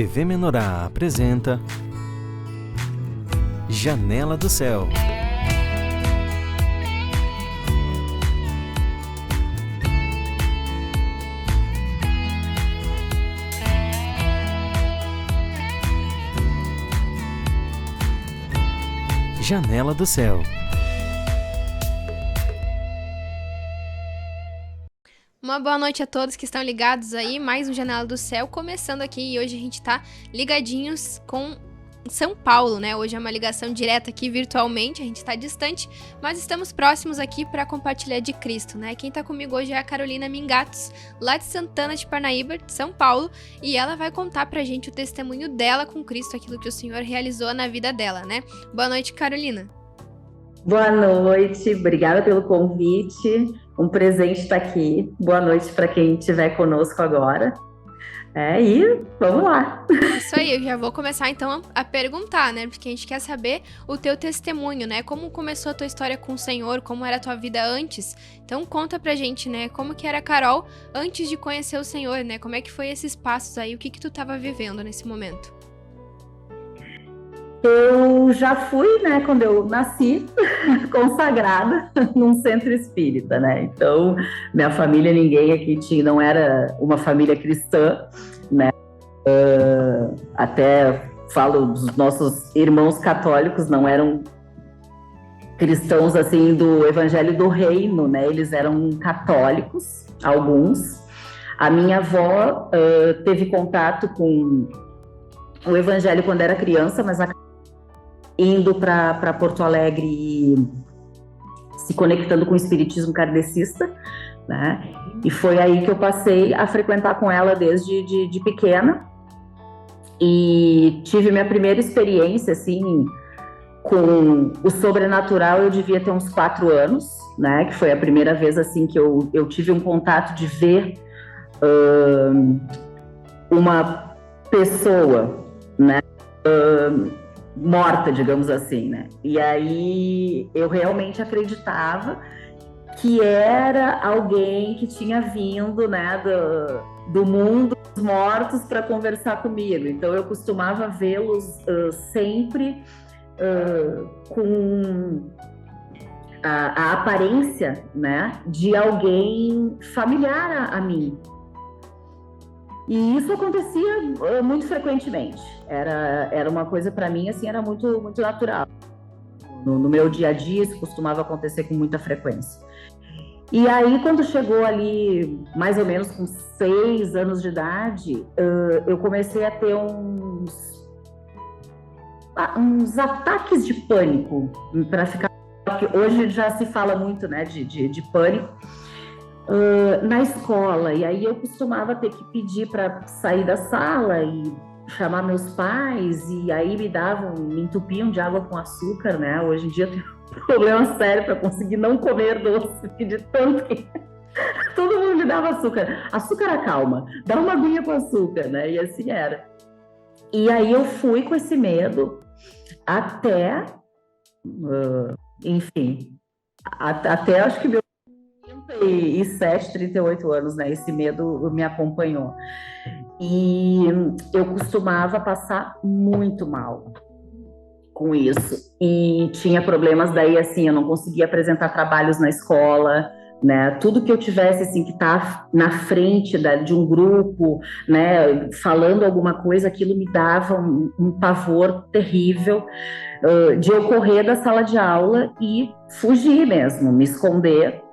TV Menorá apresenta Janela do Céu. Janela do Céu. Uma boa noite a todos que estão ligados aí, mais um Janela do Céu começando aqui, e hoje a gente tá ligadinhos com São Paulo, né? Hoje é uma ligação direta aqui virtualmente, a gente tá distante, mas estamos próximos aqui para compartilhar de Cristo, né? Quem tá comigo hoje é a Carolina Mingatos, lá de Santana de Parnaíba, de São Paulo, e ela vai contar pra gente o testemunho dela com Cristo, aquilo que o Senhor realizou na vida dela, né? Boa noite, Carolina. Boa noite, obrigada pelo convite, um presente estar aqui. Boa noite para quem estiver conosco agora. E vamos lá. Isso aí, eu já vou começar então a perguntar, né? Porque a gente quer saber o teu testemunho, né? Como começou a tua história com o Senhor, como era a tua vida antes. Então conta pra gente, né? Como que era a Carol antes de conhecer o Senhor, né? Como é que foi esses passos aí? O que tu tava vivendo nesse momento? Eu já fui, né, quando eu nasci, consagrada num centro espírita, né? Então, minha família, ninguém aqui não era uma família cristã, né? Até falo dos nossos irmãos católicos, não eram cristãos, assim, do Evangelho do Reino, né? Eles eram católicos, alguns. A minha avó teve contato com o Evangelho quando era criança, mas indo para Porto Alegre e se conectando com o espiritismo kardecista, né? E foi aí que eu passei a frequentar com ela desde de pequena, e tive minha primeira experiência assim com o sobrenatural. Eu devia ter uns 4 anos, né? Que foi a primeira vez assim que eu tive um contato de ver uma pessoa, né? Morta, digamos assim, né? E aí eu realmente acreditava que era alguém que tinha vindo, né, do mundo dos mortos para conversar comigo. Então eu costumava vê-los sempre com a aparência, né, de alguém familiar a mim. E isso acontecia muito frequentemente. Era uma coisa, para mim, assim, era muito, muito natural. No meu dia a dia, isso costumava acontecer com muita frequência. E aí, quando chegou ali, mais ou menos com 6 anos de idade, eu comecei a ter uns ataques de pânico, para ficar... Hoje já se fala muito, né, de pânico. Na escola, e aí eu costumava ter que pedir para sair da sala e chamar meus pais, e aí me entupiam de água com açúcar, né? Hoje em dia eu tenho um problema sério para conseguir não comer doce, de tanto que todo mundo me dava açúcar. Açúcar acalma, dá uma aguinha com açúcar, né? E assim era. E aí eu fui com esse medo até, enfim, até acho que meu 37, 38 anos, né? Esse medo me acompanhou. E eu costumava passar muito mal com isso. E tinha problemas daí, assim, eu não conseguia apresentar trabalhos na escola, né? Tudo que eu tivesse, assim, que tá na frente de um grupo, né? Falando alguma coisa, aquilo me dava um pavor terrível de eu correr da sala de aula e fugir mesmo, me esconder.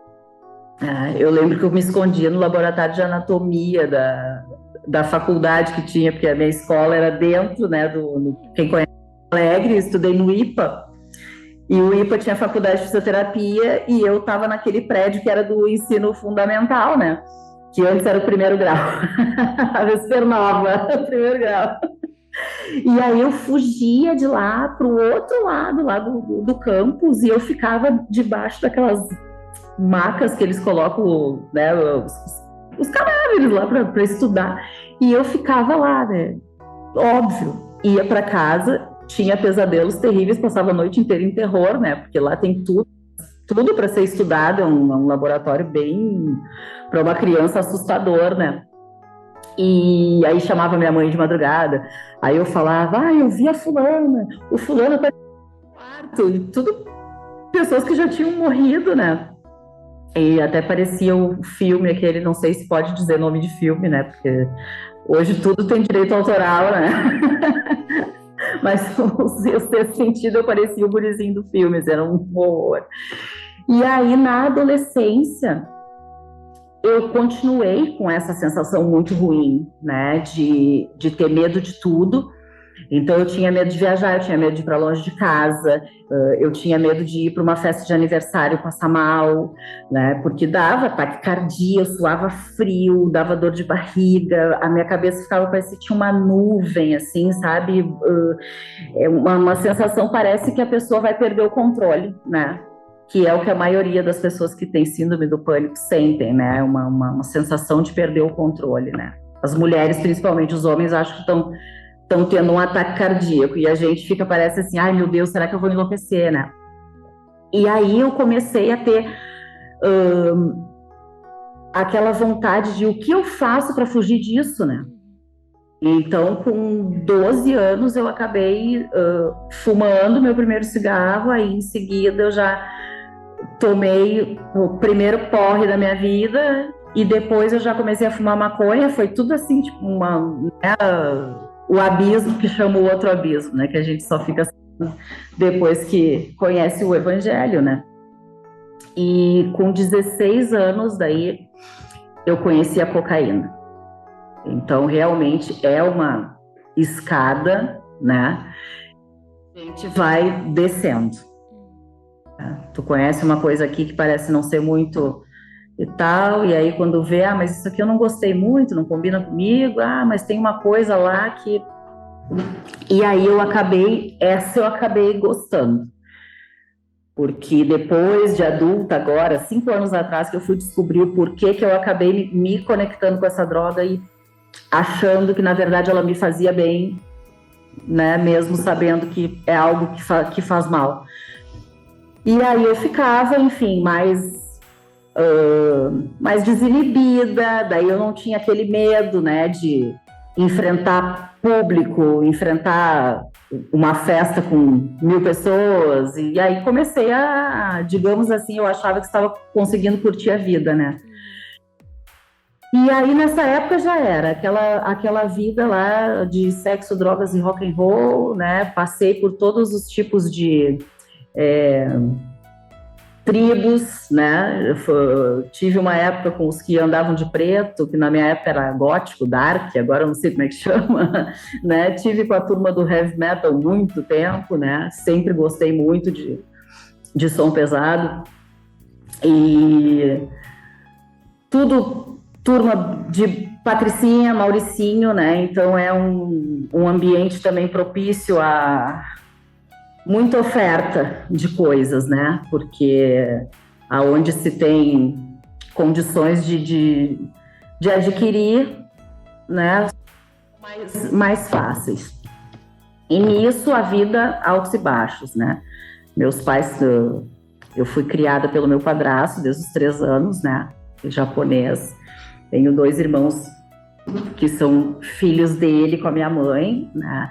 Eu lembro que eu me escondia no laboratório de anatomia da faculdade que tinha, porque a minha escola era dentro, né, quem conhece Alegre, estudei no IPA, e o IPA tinha faculdade de fisioterapia, e eu estava naquele prédio que era do ensino fundamental, né, que antes era o primeiro grau, a Vespernova, o primeiro grau. E aí eu fugia de lá para o outro lado, lá do campus, e eu ficava debaixo daquelas macas que eles colocam, né, os cadáveres lá para estudar, e eu ficava lá, né, óbvio, ia para casa, tinha pesadelos terríveis, passava a noite inteira em terror, né, porque lá tem tudo para ser estudado, é um laboratório bem, para uma criança, assustador, né. E aí chamava minha mãe de madrugada, aí eu falava, eu vi a fulana, o fulano tá no quarto, e tudo pessoas que já tinham morrido, né? E até parecia o filme aquele, não sei se pode dizer nome de filme, né? Porque hoje tudo tem direito autoral, né? Mas o Sexto Sentido eu parecia o gurizinho do filme, era um horror. E aí, na adolescência, eu continuei com essa sensação muito ruim, né? De ter medo de tudo. Então, eu tinha medo de viajar, eu tinha medo de ir para longe de casa, eu tinha medo de ir para uma festa de aniversário passar mal, né? Porque dava taquicardia, eu suava frio, dava dor de barriga, a minha cabeça ficava, parecia que tinha uma nuvem, assim, sabe? É uma sensação, parece que a pessoa vai perder o controle, né? Que é o que a maioria das pessoas que têm síndrome do pânico sentem, né? Uma sensação de perder o controle, né? As mulheres, principalmente, os homens, acho que estão tendo um ataque cardíaco, e a gente fica, parece assim, ai meu Deus, será que eu vou enlouquecer, né? E aí eu comecei a ter aquela vontade de o que eu faço para fugir disso, né? Então, com 12 anos, eu acabei fumando meu primeiro cigarro, aí em seguida eu já tomei o primeiro porre da minha vida, e depois eu já comecei a fumar maconha, foi tudo assim, tipo, o abismo que chama o outro abismo, né? Que a gente só fica depois que conhece o evangelho, né? E com 16 anos, daí, eu conheci a cocaína. Então, realmente, é uma escada, né? A gente vai descendo. Tu conhece uma coisa aqui que parece não ser muito e tal, e aí quando vê, mas isso aqui eu não gostei muito, não combina comigo, mas tem uma coisa lá que... E aí eu acabei gostando, porque depois de adulta agora, 5 anos atrás, que eu fui descobrir o porquê que eu acabei me conectando com essa droga e achando que na verdade ela me fazia bem, né, mesmo sabendo que é algo que faz mal. E aí eu ficava, enfim, mais desinibida, daí eu não tinha aquele medo, né, de enfrentar público, enfrentar uma festa com 1.000 pessoas, e aí comecei digamos assim, eu achava que estava conseguindo curtir a vida, né. E aí nessa época já era aquela vida lá de sexo, drogas e rock and roll, né, passei por todos os tipos de... tribos, né? Tive uma época com os que andavam de preto, que na minha época era gótico, dark, agora eu não sei como é que chama, né? Tive com a turma do heavy metal muito tempo, né? Sempre gostei muito de som pesado. E tudo turma de Patricinha, Mauricinho, né? Então é um ambiente também propício a muita oferta de coisas, né? Porque aonde se tem condições de adquirir, né? Mais fáceis. E nisso a vida altos e baixos, né? Meus pais, eu fui criada pelo meu padrasto desde os 3 anos, né? Japonês. Tenho 2 irmãos que são filhos dele com a minha mãe, né?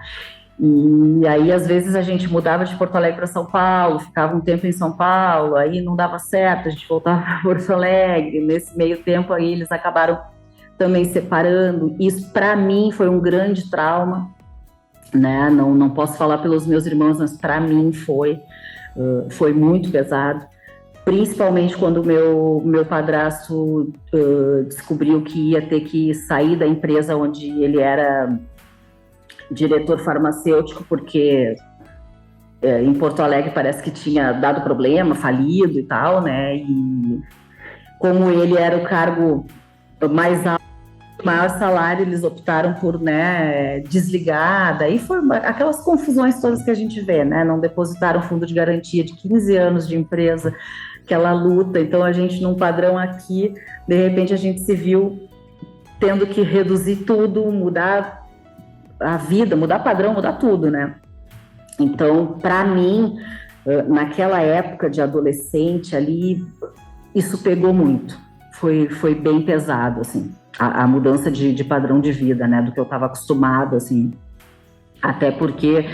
E aí, às vezes, a gente mudava de Porto Alegre para São Paulo, ficava um tempo em São Paulo, aí não dava certo, a gente voltava para Porto Alegre. Nesse meio tempo aí, eles acabaram também separando. Isso, para mim, foi um grande trauma, né? Não posso falar pelos meus irmãos, mas para mim foi muito pesado. Principalmente quando o meu padrasto descobriu que ia ter que sair da empresa onde ele era diretor farmacêutico, porque em Porto Alegre parece que tinha dado problema, falido e tal, né? E como ele era o cargo mais alto, maior salário, eles optaram por, né, desligar. Daí foi aquelas confusões todas que a gente vê, né? Não depositaram fundo de garantia de 15 anos de empresa, aquela luta. Então a gente, num padrão aqui, de repente a gente se viu tendo que reduzir tudo, mudar a vida, mudar padrão, mudar tudo, né? Então, para mim, naquela época de adolescente ali, isso pegou muito. Foi bem pesado, assim. a mudança de padrão de vida, né, do que eu estava acostumado, assim, até porque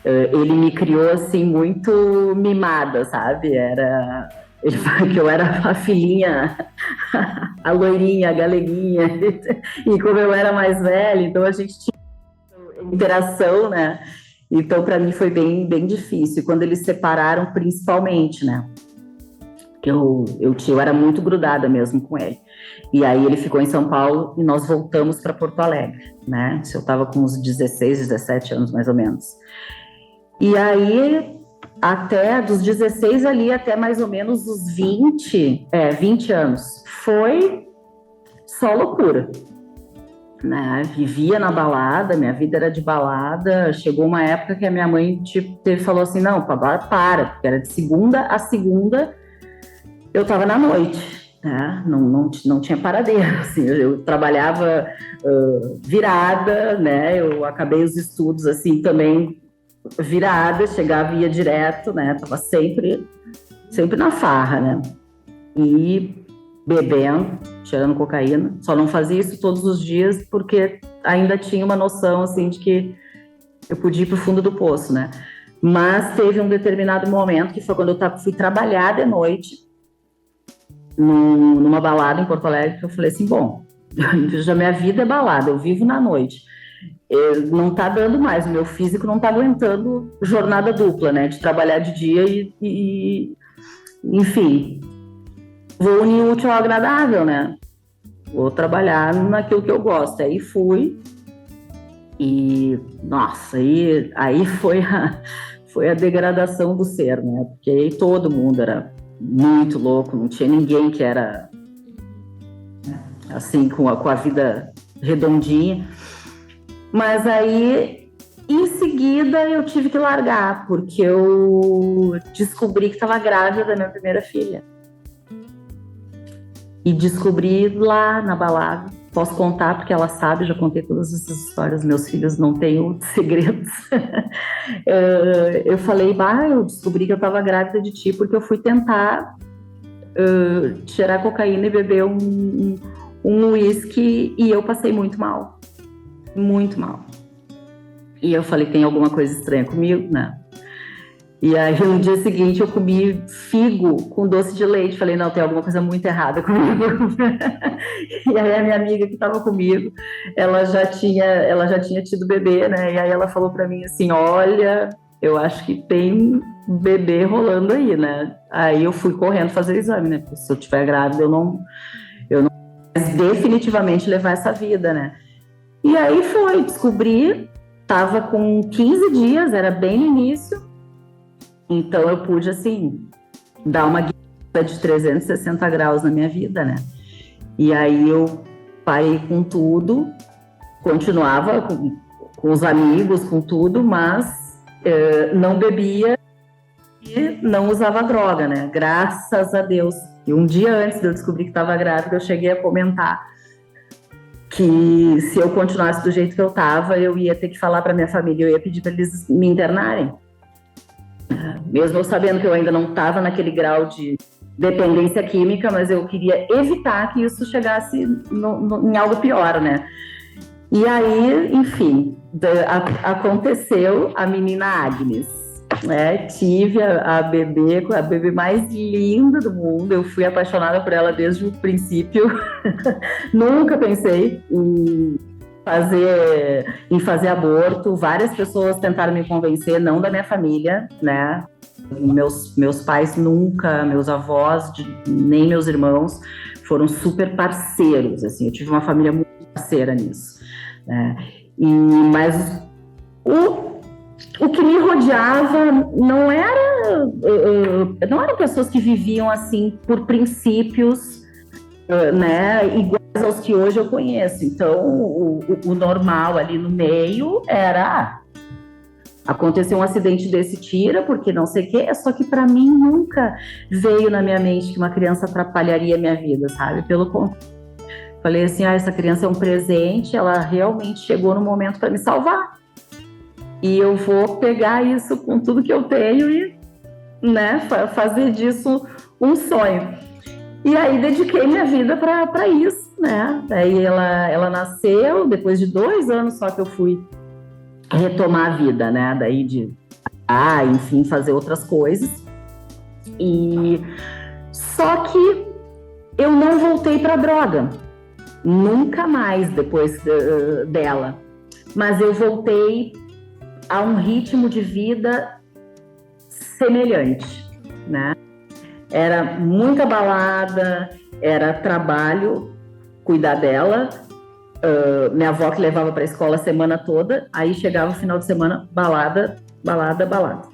ele me criou, assim, muito mimada, sabe, ele fala que eu era a filhinha, a loirinha, a galeguinha, e como eu era mais velha, então a gente tinha interação, né, então para mim foi bem, bem difícil, quando eles se separaram principalmente, né, que eu era muito grudada mesmo com ele. E aí ele ficou em São Paulo e nós voltamos para Porto Alegre, né? Eu estava com uns 16, 17 anos mais ou menos. E aí, até dos 16 ali, até mais ou menos os 20 anos, foi só loucura. Né? Vivia na balada, minha vida era de balada. Chegou uma época que a minha mãe falou assim, não, para, porque era de segunda a segunda, eu estava na noite, né? Não tinha paradeiro, assim, eu trabalhava virada, né? Eu acabei os estudos assim também virada, chegava e ia direto, né? Tava sempre na farra, né? E bebendo, tirando cocaína, só não fazia isso todos os dias porque ainda tinha uma noção assim de que eu podia ir pro fundo do poço, né? Mas teve um determinado momento que foi quando eu fui trabalhar de noite numa balada em Porto Alegre, que eu falei assim, bom, já minha vida é balada, eu vivo na noite, não tá dando mais, o meu físico não tá aguentando jornada dupla, né, de trabalhar de dia e enfim, vou unir o útil ao agradável, né, vou trabalhar naquilo que eu gosto. Aí fui e, nossa, aí foi a degradação do ser, né, porque aí todo mundo era muito louco, não tinha ninguém que era assim, com a vida redondinha. Mas aí, em seguida, eu tive que largar, porque eu descobri que estava grávida da minha primeira filha. E descobri lá na balada. Posso contar, porque ela sabe, já contei todas essas histórias, meus filhos não têm segredos. Eu falei, eu descobri que eu estava grávida de ti, porque eu fui tentar cheirar cocaína e beber um uísque e eu passei muito mal. Muito mal. E eu falei, tem alguma coisa estranha comigo, né? E aí, no dia seguinte, eu comi figo com doce de leite. Falei, não, tem alguma coisa muito errada comigo. E aí, a minha amiga que estava comigo, ela já tinha tido bebê, né? E aí, ela falou para mim assim, olha, eu acho que tem bebê rolando aí, né? Aí, eu fui correndo fazer o exame, né? Porque se eu estiver grávida, eu não definitivamente levar essa vida, né? E aí, descobri, estava com 15 dias, era bem no início. Então, eu pude, assim, dar uma guinada de 360 graus na minha vida, né? E aí, eu parei com tudo, continuava com os amigos, com tudo, mas não bebia e não usava droga, né? Graças a Deus. E um dia antes de eu descobrir que estava grávida, eu cheguei a comentar que se eu continuasse do jeito que eu estava, eu ia ter que falar para minha família, eu ia pedir para eles me internarem. Mesmo eu sabendo que eu ainda não estava naquele grau de dependência química, mas eu queria evitar que isso chegasse em algo pior, né? E aí, enfim, aconteceu a menina Agnes, né? Tive a bebê mais linda do mundo, eu fui apaixonada por ela desde o princípio, nunca pensei em fazer aborto. Várias pessoas tentaram me convencer, não da minha família, né? Meus pais nunca, meus avós, nem meus irmãos foram super parceiros, assim, eu tive uma família muito parceira nisso, né? Mas o que me rodeava não eram pessoas que viviam assim por princípios, né, iguais aos que hoje eu conheço. Então, o normal ali no meio era aconteceu um acidente desse, tira, porque não sei o quê. Só que para mim nunca veio na minha mente que uma criança atrapalharia a minha vida, sabe? Pelo contrário, falei assim, essa criança é um presente, ela realmente chegou no momento para me salvar. E eu vou pegar isso com tudo que eu tenho e, né, fazer disso um sonho. E aí dediquei minha vida para isso, né? Aí ela nasceu, depois de 2 anos só que eu fui retomar a vida, né? Daí enfim, fazer outras coisas. E só que eu não voltei para droga, nunca mais depois dela. Mas eu voltei a um ritmo de vida semelhante, né? Era muita balada, era trabalho, cuidar dela. Minha avó que levava para a escola a semana toda, aí chegava o final de semana, balada, balada, balada.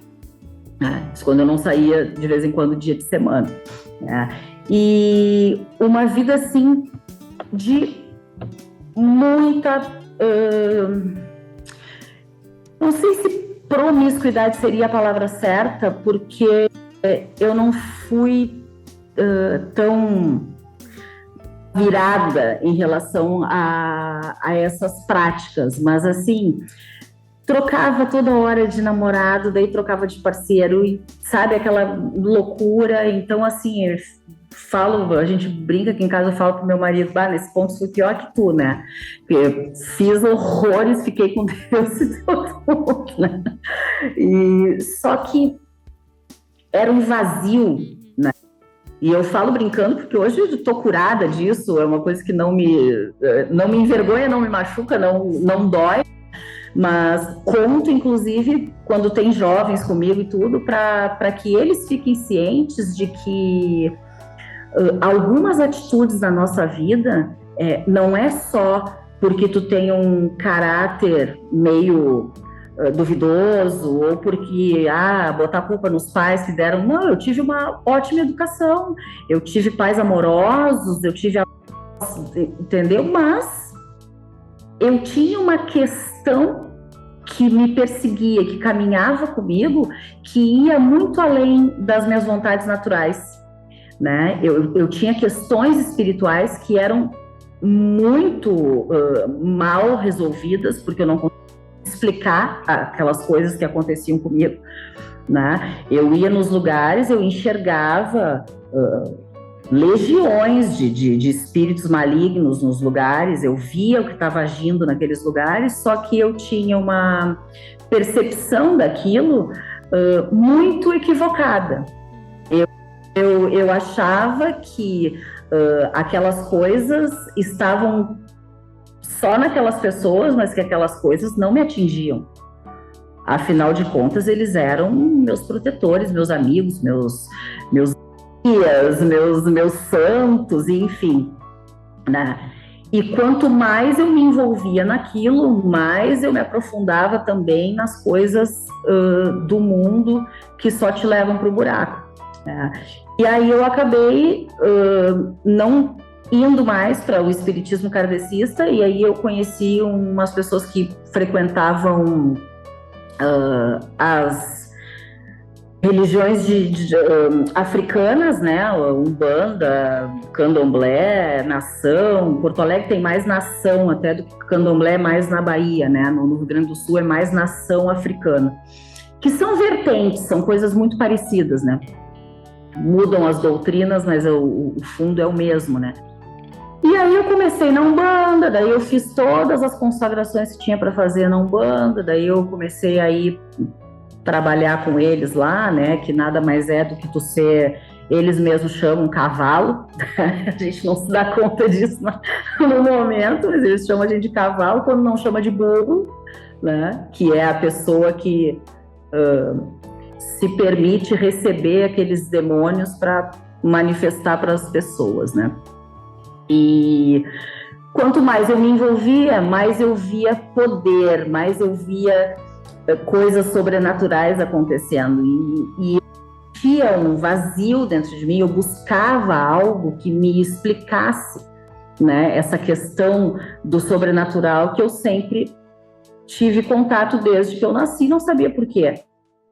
Isso quando eu não saía de vez em quando, dia de semana. Né? E uma vida assim de muita. Não sei se promiscuidade seria a palavra certa, porque eu não fui tão virada em relação a essas práticas, mas assim, trocava toda hora de namorado, daí trocava de parceiro, e sabe, aquela loucura. Então assim, a gente brinca aqui em casa, eu falo pro meu marido, nesse ponto fui pior que tu, né? Porque fiz horrores, fiquei com Deus e todo mundo, né? E só que era um vazio, né? E eu falo brincando porque hoje eu tô curada disso, é uma coisa que não me envergonha, não me machuca, não dói, mas conto, inclusive, quando tem jovens comigo e tudo, para que eles fiquem cientes de que algumas atitudes na nossa vida não é só porque tu tem um caráter meio duvidoso, ou porque botar a culpa nos pais que deram. Não, eu tive uma ótima educação, eu tive pais amorosos, eu tive entendeu? Mas eu tinha uma questão que me perseguia, que caminhava comigo, que ia muito além das minhas vontades naturais, né? Eu tinha questões espirituais que eram muito mal resolvidas, porque eu não conseguia explicar aquelas coisas que aconteciam comigo, né? Eu ia nos lugares, eu enxergava legiões de espíritos malignos nos lugares, eu via o que estava agindo naqueles lugares, só que eu tinha uma percepção daquilo muito equivocada. Eu achava que aquelas coisas estavam só naquelas pessoas, mas que aquelas coisas não me atingiam. Afinal de contas, eles eram meus protetores, meus amigos, meus guias, meus santos, enfim, né? E quanto mais eu me envolvia naquilo, mais eu me aprofundava também nas coisas do mundo que só te levam para o buraco. Né? E aí eu acabei não indo mais para o espiritismo kardecista, e aí eu conheci umas pessoas que frequentavam as religiões africanas, né? Umbanda, Candomblé, Nação. Porto Alegre tem mais Nação até do que Candomblé, mais na Bahia, né? No Rio Grande do Sul é mais Nação africana, que são vertentes, são coisas muito parecidas, né? Mudam as doutrinas, mas o fundo é o mesmo, né? E aí eu comecei na Umbanda, daí eu fiz todas as consagrações que tinha para fazer na Umbanda, daí eu comecei a ir trabalhar com eles lá, né, que nada mais é do que tu ser, eles mesmos chamam cavalo, a gente não se dá conta disso no momento, mas eles chamam a gente de cavalo quando não chama de burro, né, que é a pessoa que se permite receber aqueles demônios para manifestar para as pessoas, né. E quanto mais eu me envolvia, mais eu via poder, mais eu via coisas sobrenaturais acontecendo. E tinha um vazio dentro de mim, eu buscava algo que me explicasse, né, essa questão do sobrenatural que eu sempre tive contato desde que eu nasci, não sabia por quê.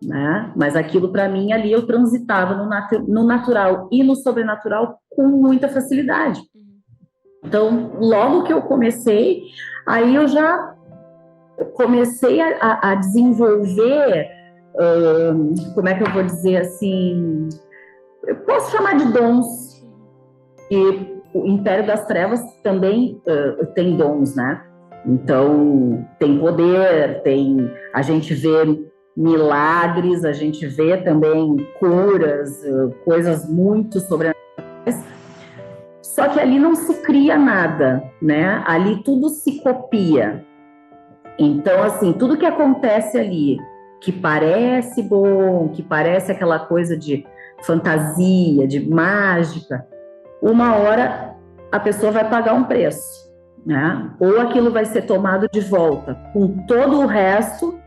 Né? Mas aquilo para mim ali eu transitava no natural e no sobrenatural com muita facilidade. Então, logo que eu comecei, aí eu já comecei a desenvolver, como é que eu vou dizer assim, eu posso chamar de dons, e o Império das Trevas também tem dons, né? Então, tem poder, a gente vê milagres, a gente vê também curas, coisas muito sobrenaturais. Só que ali não se cria nada, né? Ali tudo se copia. Então, assim, tudo que acontece ali, que parece bom, que parece aquela coisa de fantasia, de mágica, uma hora a pessoa vai pagar um preço, né? Ou aquilo vai ser tomado de volta com todo o resto,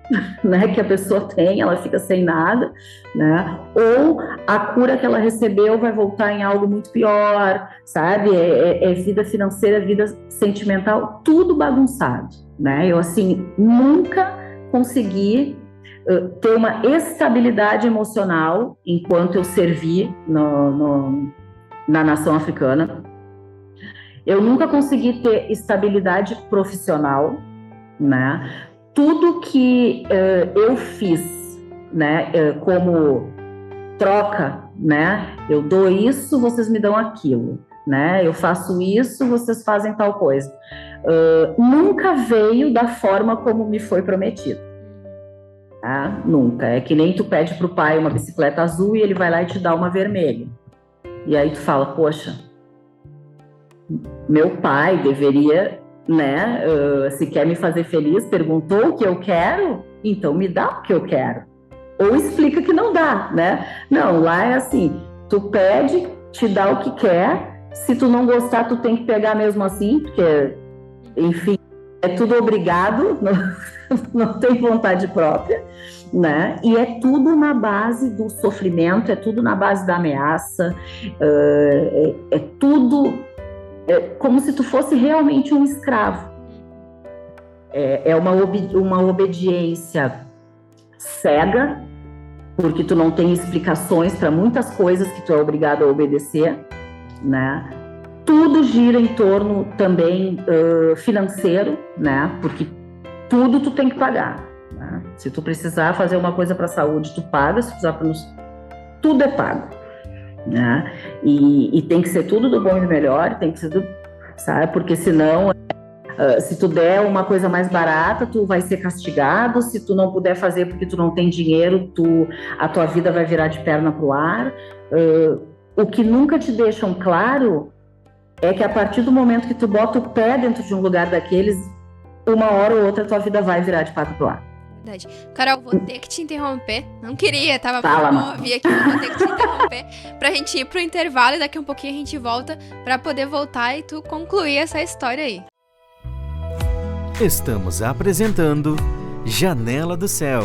né, que a pessoa tem, ela fica sem nada, né? Ou a cura que ela recebeu vai voltar em algo muito pior, sabe? É vida financeira, vida sentimental, tudo bagunçado, né? Eu, assim, nunca consegui ter uma estabilidade emocional enquanto eu servi na nação africana. Eu nunca consegui ter estabilidade profissional, né? Tudo que eu fiz, né, como troca, né? Eu dou isso, vocês me dão aquilo, né? Eu faço isso, vocês fazem tal coisa. Nunca veio da forma como me foi prometido. Tá? Nunca. É que nem tu pede pro pai uma bicicleta azul e ele vai lá e te dá uma vermelha. E aí tu fala, poxa, meu pai deveria, né, se quer me fazer feliz, perguntou o que eu quero, então me dá o que eu quero. Ou explica que não dá, né? Não, lá é assim, tu pede, te dá o que quer, se tu não gostar, tu tem que pegar mesmo assim, porque, enfim, é tudo obrigado, não tem vontade própria, né? E é tudo na base do sofrimento, é tudo na base da ameaça, é tudo como se tu fosse realmente um escravo. É uma obediência cega, porque tu não tem explicações para muitas coisas que tu é obrigado a obedecer, né? Tudo gira em torno também financeiro, né? Porque tudo tu tem que pagar, né? Se tu precisar fazer uma coisa para a saúde, tu paga, se precisar para tudo é pago, né? E tem que ser tudo do bom e do melhor, tem que ser tudo, sabe? Porque senão, se tu der uma coisa mais barata, tu vai ser castigado. Se tu não puder fazer porque tu não tem dinheiro, a tua vida vai virar de perna pro ar. O que nunca te deixam claro é que a partir do momento que tu bota o pé dentro de um lugar daqueles, uma hora ou outra a tua vida vai virar de pato pro ar. Verdade. Carol, vou ter que te interromper. Não queria, tava Fala, pra ouvir aqui, mas vou ter que te interromper pra gente ir pro intervalo e daqui a um pouquinho a gente volta pra poder voltar e tu concluir essa história aí. Estamos apresentando Janela do Céu.